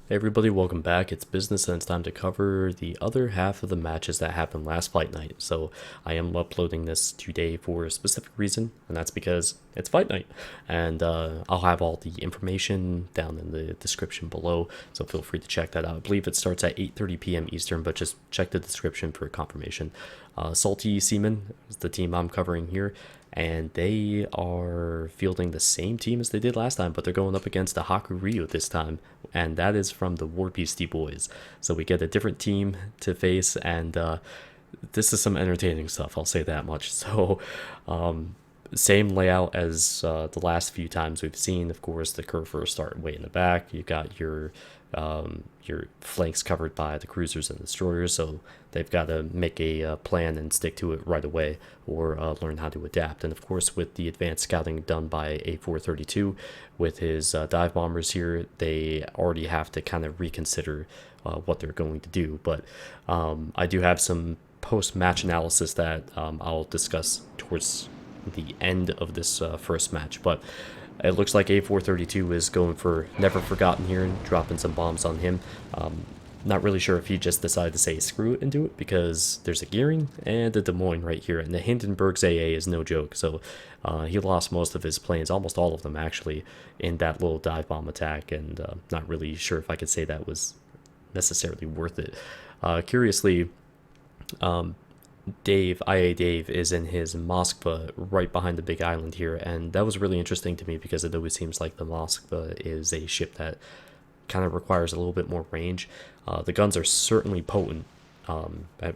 Hey everybody, welcome back. It's business and it's time to cover the other half of the matches that happened last fight night. So I am uploading this today for a specific reason, and that's because it's fight night. And I'll have all the information down in the description below, so feel free to check that out. I believe it starts at 8:30 p.m. Eastern, but just check the description for confirmation. Salty Seaman is the team I'm covering here, and they are fielding the same team as they did last time, but they're going up against the Haku Ryu this time, and that is from the WARBEASTY boys. So we get a different team to face, and this is some entertaining stuff, I'll say that much. So same layout as the last few times we've seen. Of course, the curvers start way in the back. You got your flanks covered by the cruisers and destroyers, so they've got to make a plan and stick to it right away, or learn how to adapt. And of course, with the advanced scouting done by A432 with his dive bombers here, they already have to kind of reconsider what they're going to do. But I do have some post-match analysis that I'll discuss towards the end of this first match. But it looks like A432 is going for Never Forgotten here and dropping some bombs on him. Not really sure if he just decided to say screw it and do it, because there's a Gearing and a Des Moines right here, and the Hindenburg's AA is no joke. So he lost most of his planes, almost all of them actually, in that little dive bomb attack, and not really sure if I could say that was necessarily worth it. Curiously, IA Dave is in his Moskva right behind the big island here, and that was really interesting to me because it always seems like the Moskva is a ship that kind of requires a little bit more range. The guns are certainly potent at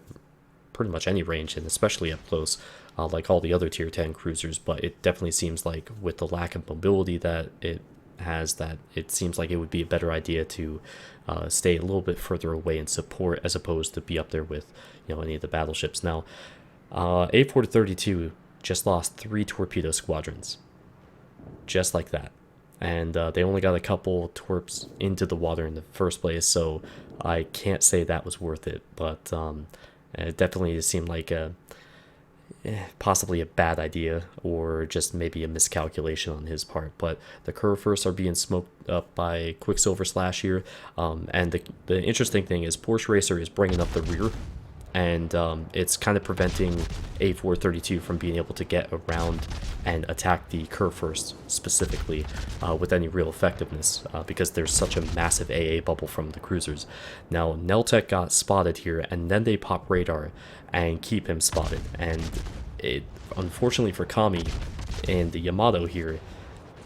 pretty much any range, and especially up close, like all the other tier 10 cruisers, but it definitely seems like with the lack of mobility that it has, that it seems like it would be a better idea to stay a little bit further away and support, as opposed to be up there with any of the battleships. Now A432 just lost 3 torpedo squadrons, just like that, and they only got a couple torps into the water in the first place, so I can't say that was worth it. But it definitely seemed like possibly a bad idea, or just maybe a miscalculation on his part. But the curve first are being smoked up by Quicksilver Slash here, and the interesting thing is Porsche Racer is bringing up the rear, and it's kind of preventing A432 from being able to get around and attack the curve first specifically with any real effectiveness, because there's such a massive AA bubble from the cruisers. Now Neltec got spotted here, and then they pop radar and keep him spotted, and it, unfortunately for Kami and the Yamato here,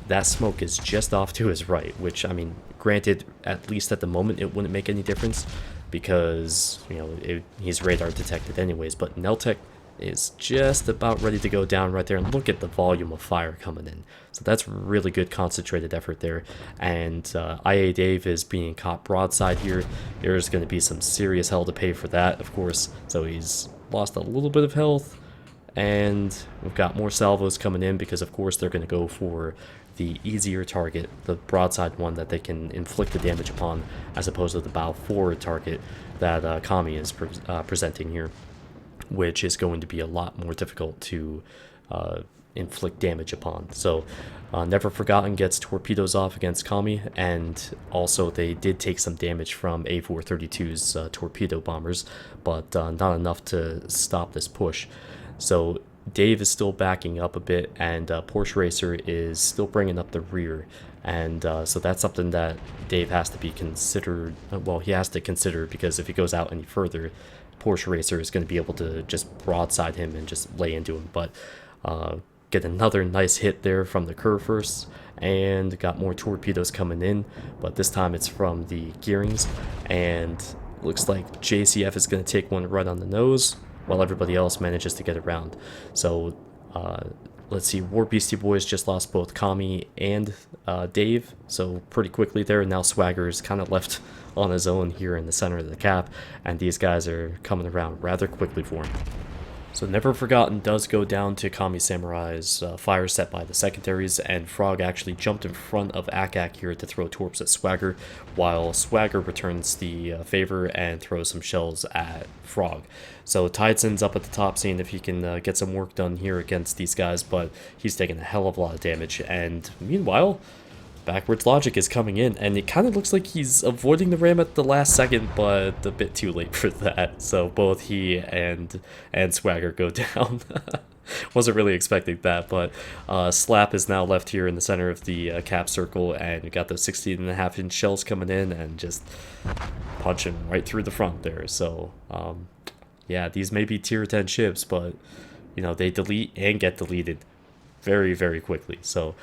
that smoke is just off to his right, which, I mean, granted, at least at the moment it wouldn't make any difference, because he's radar detected anyways. But Neltec is just about ready to go down right there, and look at the volume of fire coming in. So that's really good concentrated effort there. And IA Dave is being caught broadside here. There's going to be some serious hell to pay for that, of course. So he's lost a little bit of health, and we've got more salvos coming in, because of course they're going to go for the easier target, the broadside one that they can inflict the damage upon, as opposed to the bow forward target that Kami is presenting here, which is going to be a lot more difficult to inflict damage upon. So Never Forgotten gets torpedoes off against Kami, and also they did take some damage from A432's torpedo bombers, but not enough to stop this push. So Dave is still backing up a bit, and Porsche Racer is still bringing up the rear, and so that's something that Dave has to be considered. Well, he has to consider, because if he goes out any further, Porsche Racer is going to be able to just broadside him and just lay into him. But get another nice hit there from the curve first, and got more torpedoes coming in, but this time it's from the Gearings, and looks like JCF is going to take one right on the nose, while everybody else manages to get around. So let's see, WARBEASTY boys just lost both Kami and Dave, so pretty quickly there. And now Swagger is kind of left on his own here in the center of the cap, and these guys are coming around rather quickly for him. So Never Forgotten does go down to Kami Samurai's fire set by the secondaries, and Frog actually jumped in front of Akak here to throw torps at Swagger, while Swagger returns the favor and throws some shells at Frog. So Tideson's up at the top, seeing if he can get some work done here against these guys, but he's taking a hell of a lot of damage. And meanwhile, Backwards logic is coming in, and it kind of looks like he's avoiding the ram at the last second, but a bit too late for that. So both he and Swagger go down. Wasn't really expecting that, but Slap is now left here in the center of the cap circle, and we got those 16.5-inch shells coming in and just punching right through the front there. So yeah, these may be tier 10 ships, but you know, they delete and get deleted very, very quickly. So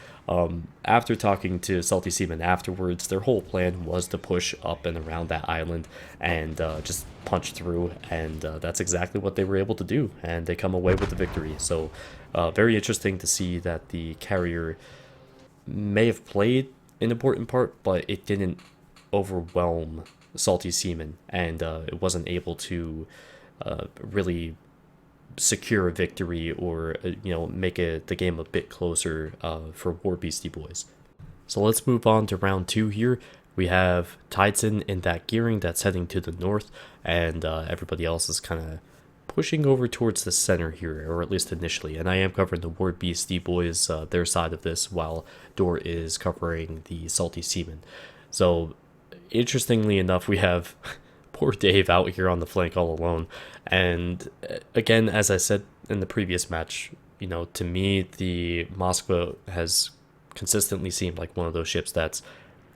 after talking to Salty Seaman afterwards, their whole plan was to push up and around that island and just punch through, and that's exactly what they were able to do, and they come away with the victory. So very interesting to see that the carrier may have played an important part, but it didn't overwhelm Salty Seaman, and it wasn't able to really secure a victory or you know, make the game a bit closer for WARBEASTY boys. So let's move on to round 2 here. We have Titan in that gearing that's heading to the north, and everybody else is kind of pushing over towards the center here, or at least initially. And I am covering the WARBEASTY boys, their side of this, while Door is covering the Salty Seaman. So interestingly enough, we have poor Dave out here on the flank all alone. And again, as I said in the previous match, you know, to me, the Moskva has consistently seemed like one of those ships that's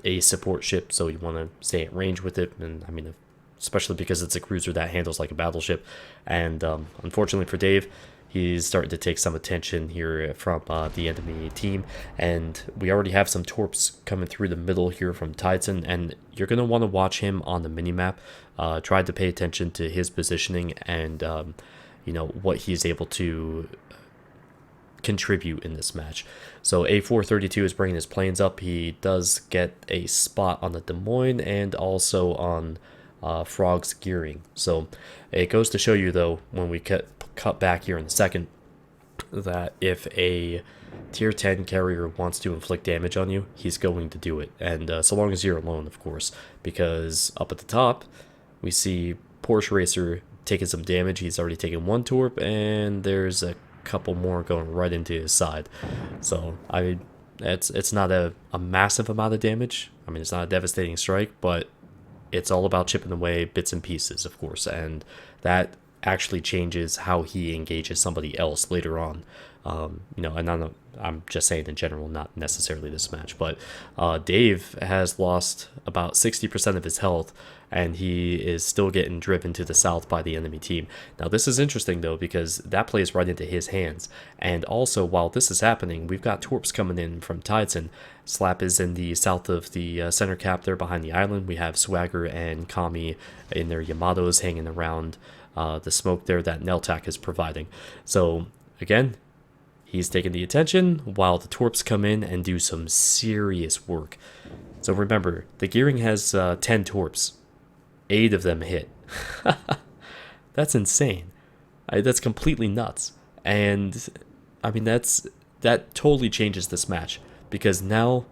a support ship, so you want to stay at range with it. And I mean, especially because it's a cruiser that handles like a battleship. And unfortunately for Dave, he's starting to take some attention here from the enemy team, and we already have some torps coming through the middle here from Titan, and you're going to want to watch him on the minimap. Try to pay attention to his positioning and you know, what he's able to contribute in this match. So A432 is bringing his planes up. He does get a spot on the Des Moines and also on Frog's gearing. So it goes to show you, though, when we cut back here in a second, that if a tier 10 carrier wants to inflict damage on you, he's going to do it. And so long as you're alone, of course, because up at the top we see Porsche Racer taking some damage. He's already taken 1 torp, and there's a couple more going right into his side. So it's not a massive amount of damage. I mean, it's not a devastating strike, but it's all about chipping away bits and pieces, of course, and that actually changes how he engages somebody else later on. You know, and I'm just saying in general, not necessarily this match, but Dave has lost about 60% of his health, and he is still getting driven to the south by the enemy team. Now, this is interesting, though, because that plays right into his hands. And also, while this is happening, we've got torps coming in from Titan. Slap is in the south of the center cap there behind the island. We have Swagger and Kami in their Yamatos hanging around the smoke there that Neltak is providing. So, again, he's taking the attention while the torps come in and do some serious work. So remember, the gearing has 10 torps. 8 of them hit. That's insane. That's completely nuts. And I mean, that totally changes this match, because now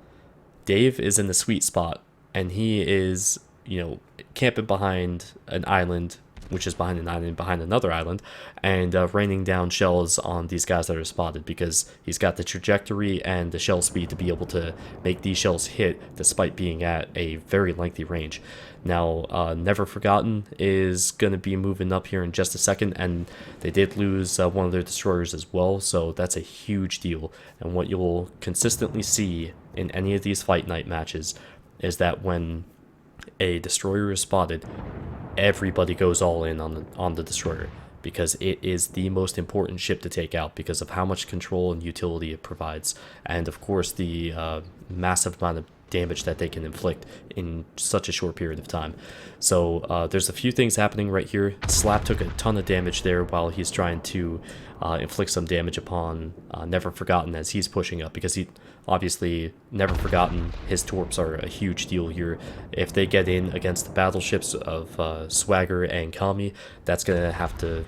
Dave is in the sweet spot, and he is, you know, camping behind an island, which is behind an island behind another island, and raining down shells on these guys that are spotted, because he's got the trajectory and the shell speed to be able to make these shells hit despite being at a very lengthy range. Now, Never Forgotten is going to be moving up here in just a second, and they did lose one of their destroyers as well, so that's a huge deal. And what you'll consistently see in any of these fight night matches is that when a destroyer is spotted, everybody goes all in on the destroyer, because it is the most important ship to take out because of how much control and utility it provides, and of course the massive amount of damage that they can inflict in such a short period of time. So there's a few things happening right here. Slap took a ton of damage there while he's trying to inflict some damage upon Never Forgotten as he's pushing up, because he obviously, Never Forgotten, his torps are a huge deal here. If they get in against the battleships of Swagger and Kami, that's gonna have to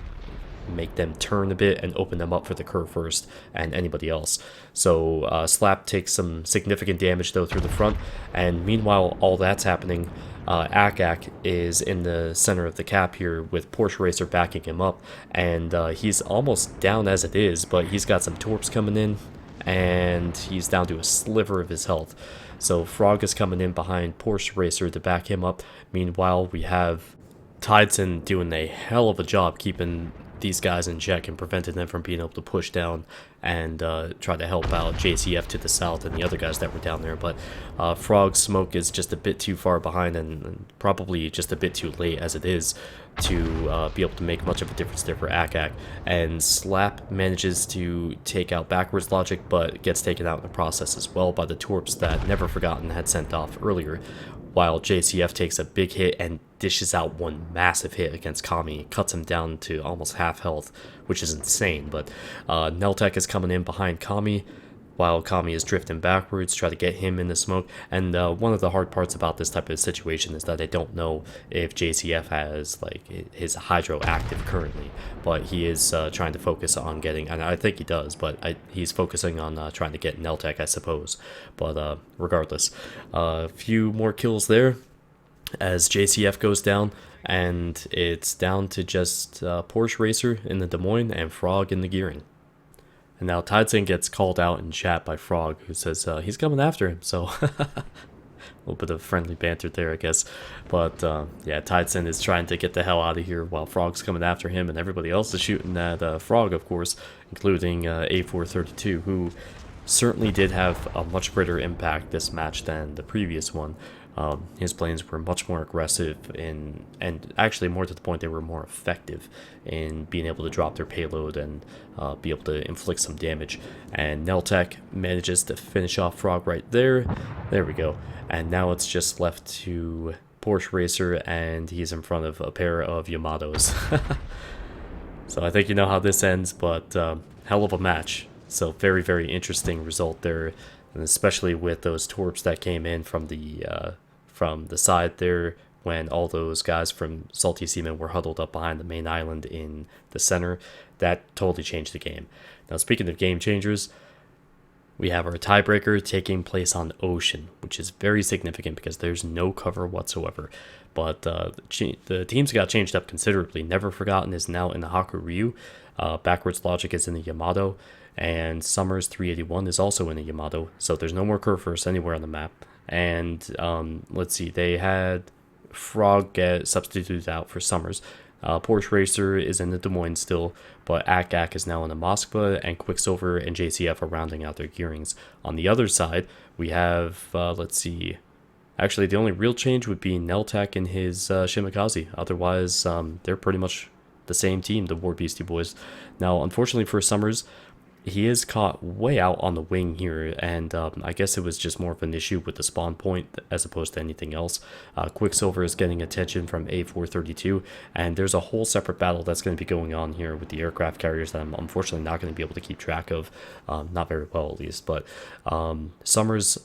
make them turn a bit and open them up for the Kerr first and anybody else. So Slap takes some significant damage though through the front, and meanwhile all that's happening, Akak is in the center of the cap here with Porsche Racer backing him up, and he's almost down as it is, but he's got some torps coming in, and he's down to a sliver of his health. So Frog is coming in behind Porsche Racer to back him up. Meanwhile, we have Tideson doing a hell of a job keeping these guys in check and preventing them from being able to push down and try to help out JCF to the south and the other guys that were down there. But Frog's smoke is just a bit too far behind and probably just a bit too late as it is to be able to make much of a difference there for Akak. And Slap manages to take out backwards logic, but gets taken out in the process as well by the Torps that Never Forgotten had sent off earlier, while JCF takes a big hit and dishes out one massive hit against Kami, cuts him down to almost half health, which is insane. But Neltek is coming in behind Kami, while Kami is drifting backwards, try to get him in the smoke. And one of the hard parts about this type of situation is that I don't know if JCF has like his hydro active currently, but he is trying to focus on getting, and I think he does, but he's focusing on trying to get Neltek, I suppose. But regardless, a few more kills there as JCF goes down, and it's down to just Porsche Racer in the Des Moines and Frog in the Gearing. And now Tideson gets called out in chat by Frog, who says he's coming after him. So a little bit of friendly banter there, I guess. But yeah, Tideson is trying to get the hell out of here while Frog's coming after him, and everybody else is shooting at Frog, of course, including A432, who certainly did have a much greater impact this match than the previous one. His planes were much more aggressive and actually more to the point they were more effective in being able to drop their payload and be able to inflict some damage. And Neltek manages to finish off Frog right there. There we go. And now it's just left to Porsche Racer, and he's in front of a pair of Yamatos. So I think you know how this ends, but hell of a match. So very, very interesting result there. And especially with those torps that came in from the side there when all those guys from Salty Seaman were huddled up behind the main island in the center, that totally changed the game. Now, speaking of game changers, we have our tiebreaker taking place on Ocean, which is very significant because there's no cover whatsoever. But the teams got changed up considerably. Never Forgotten is now in the Haku Ryu. Backwards Logic is in the Yamato. And Summers 381 is also in the Yamato. So there's no more Curve anywhere on the map. And let's see, they had Frog get substituted out for Summers. Porsche Racer is in the Des Moines still, but Ak is now in the Moskva, and Quicksilver and JCF are rounding out their gearings. On the other side, we have, let's see, actually the only real change would be Neltek and his Shimakaze. Otherwise, they're pretty much the same team, the WARBEASTY boys. Now, unfortunately for Summers, he is caught way out on the wing here, and I guess it was just more of an issue with the spawn point as opposed to anything else. Quicksilver is getting attention from A432, and there's a whole separate battle that's going to be going on here with the aircraft carriers that I'm unfortunately not going to be able to keep track of, not very well at least. But Summers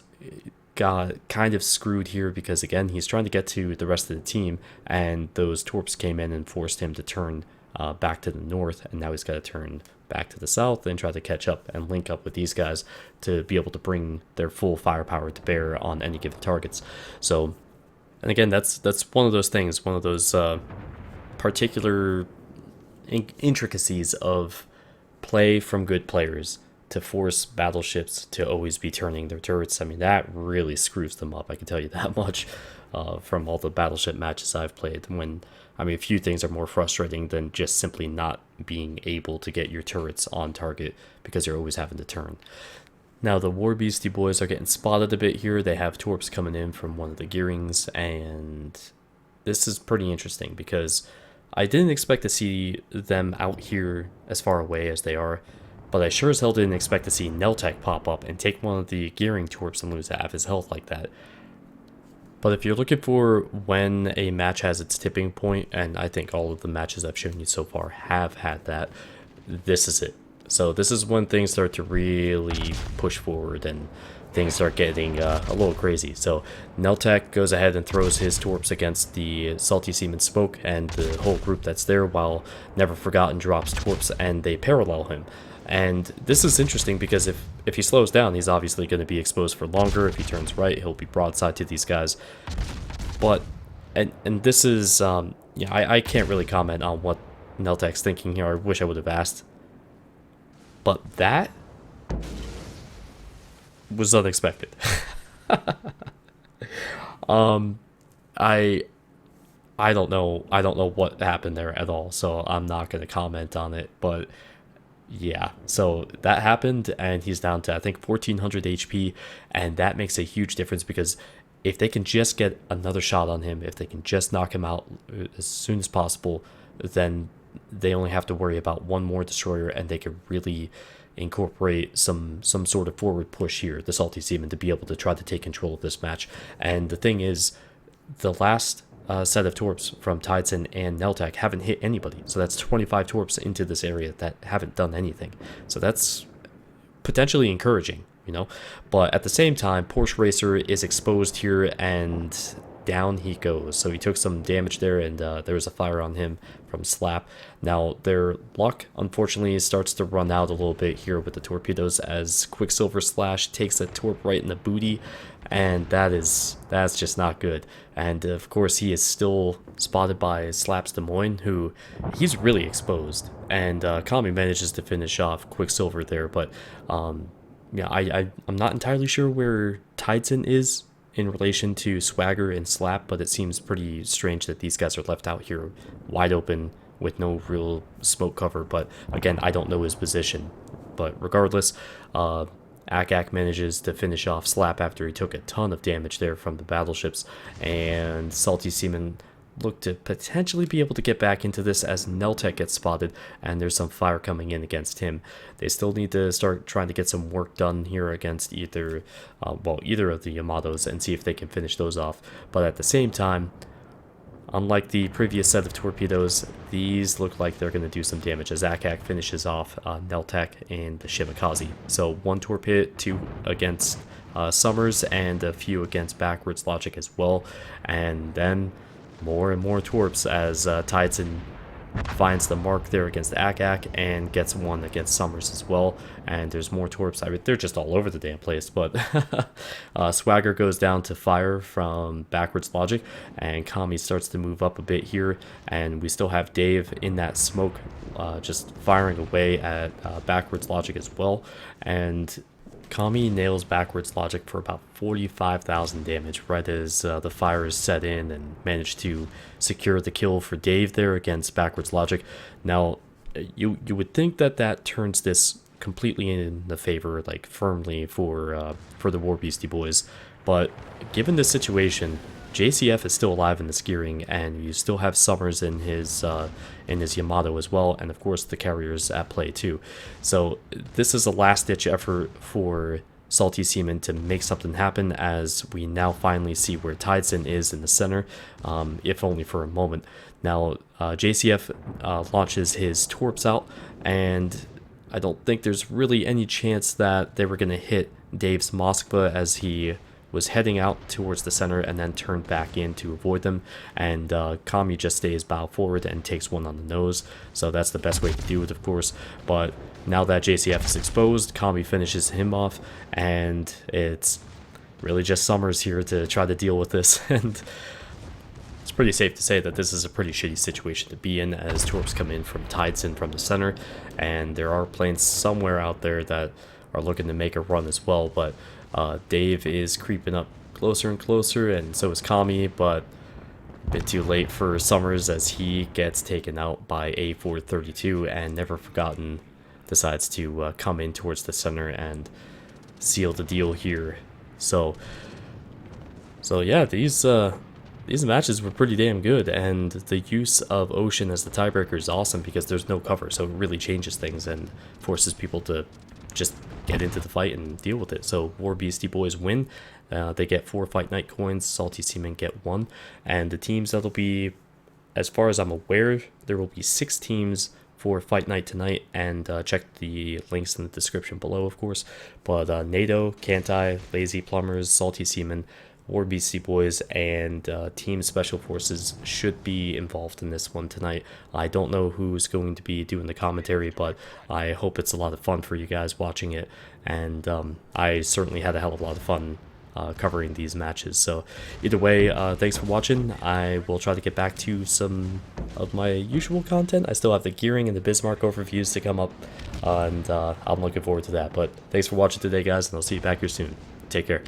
got kind of screwed here because, again, he's trying to get to the rest of the team, and those torps came in and forced him to turn back to the north, and now he's got to turn back to the south and try to catch up and link up with these guys to be able to bring their full firepower to bear on any given targets. So, and again, that's one of those things, one of those particular intricacies of play from good players to force battleships to always be turning their turrets. I mean, that really screws them up, I can tell you that much, from all the battleship matches I've played. I mean, a few things are more frustrating than just simply not being able to get your turrets on target because you're always having to turn. Now, the WARBEASTY boys are getting spotted a bit here. They have torps coming in from one of the gearings, and this is pretty interesting because I didn't expect to see them out here as far away as they are, but I sure as hell didn't expect to see Neltek pop up and take one of the gearing torps and lose half his health like that. But if you're looking for when a match has its tipping point, and I think all of the matches I've shown you so far have had that, this is it. So this is when things start to really push forward and things start getting a little crazy. So Neltek goes ahead and throws his torps against the Salty Seaman Smoke and the whole group that's there, while Never Forgotten drops torps and they parallel him. And this is interesting because if he slows down, he's obviously going to be exposed for longer. If he turns right, he'll be broadside to these guys. But, and this is, yeah, I can't really comment on what Neltek's thinking here. I wish I would have asked. But that was unexpected. I I don't know. I don't know what happened there at all, so I'm not going to comment on it. But yeah, so that happened, and he's down to I think 1400 HP, and that makes a huge difference because if they can just get another shot on him, if they can just knock him out as soon as possible, then they only have to worry about one more destroyer, and they could really incorporate some sort of forward push here, the Salty Seaman, to be able to try to take control of this match. And the thing is, the last set of torps from Tideson and Neltec haven't hit anybody. So that's 25 torps into this area that haven't done anything. So that's potentially encouraging, you know. But at the same time, Porsche Racer is exposed here, and down he goes. So he took some damage there, and there was a fire on him from Slap. Now their luck unfortunately starts to run out a little bit here with the torpedoes, as Quicksilver Slash takes a torp right in the booty, and that's just not good. And of course he is still spotted by Slaps Des Moines, who he's really exposed, and Kami manages to finish off Quicksilver there. But yeah, I'm not entirely sure where Tideson is in relation to Swagger and Slap, but it seems pretty strange that these guys are left out here wide open with no real smoke cover. But again, I don't know his position. But regardless, Akak manages to finish off Slap after he took a ton of damage there from the battleships, and Salty Seaman look to potentially be able to get back into this as Neltec gets spotted, and there's some fire coming in against him. They still need to start trying to get some work done here against either of the Yamatos and see if they can finish those off. But at the same time, unlike the previous set of torpedoes, these look like they're going to do some damage as Akak finishes off Neltec and the Shimakaze. So one torpedo, two against Summers, and a few against Backwards Logic as well. And then more and more torps as Tideson finds the mark there against Akak and gets one against Summers as well. And there's more torps. I mean, they're just all over the damn place. But Swagger goes down to fire from Backwards Logic, and Kami starts to move up a bit here. And we still have Dave in that smoke just firing away at Backwards Logic as well. And Kami nails Backwards Logic for about 45,000 damage right as the fire is set in, and managed to secure the kill for Dave there against Backwards Logic. Now, you would think that turns this completely in the favor, like firmly for the WARBEASTY boys, but given this situation, JCF is still alive in the Skiering, and you still have Summers in his Yamato as well, and of course the carriers at play too. So this is a last-ditch effort for Salty Seaman to make something happen, as we now finally see where Tideson is in the center, if only for a moment. Now JCF launches his torps out, and I don't think there's really any chance that they were going to hit Dave's Moskva as he was heading out towards the center and then turned back in to avoid them. And Kami just stays bow forward and takes one on the nose. So that's the best way to do it, of course. But now that JCF is exposed, Kami finishes him off, and it's really just Summers here to try to deal with this. And it's pretty safe to say that this is a pretty shitty situation to be in, as torps come in from Tideson from the center, and there are planes somewhere out there that are looking to make a run as well. But Dave is creeping up closer and closer, and so is Kami, but a bit too late for Summers as he gets taken out by A432, and Never Forgotten decides to come in towards the center and seal the deal here. So yeah, these matches were pretty damn good, and the use of Ocean as the tiebreaker is awesome because there's no cover, so it really changes things and forces people to just get into the fight and deal with it. So WARBEASTY boys win. They get 4 Fight Night coins. Salty Seamen get 1. And the teams that'll be, as far as I'm aware, there will be 6 teams for Fight Night tonight. And check the links in the description below, of course. But NATO, Kantai, Lazy Plumbers, Salty Seamen, WARBEASTY boys, and Team Special Forces should be involved in this one tonight. I don't know who's going to be doing the commentary, but I hope it's a lot of fun for you guys watching it. And I certainly had a hell of a lot of fun covering these matches. So either way, thanks for watching. I will try to get back to some of my usual content. I still have the gearing and the Bismarck overviews to come up, and I'm looking forward to that. But thanks for watching today, guys, and I'll see you back here soon. Take care.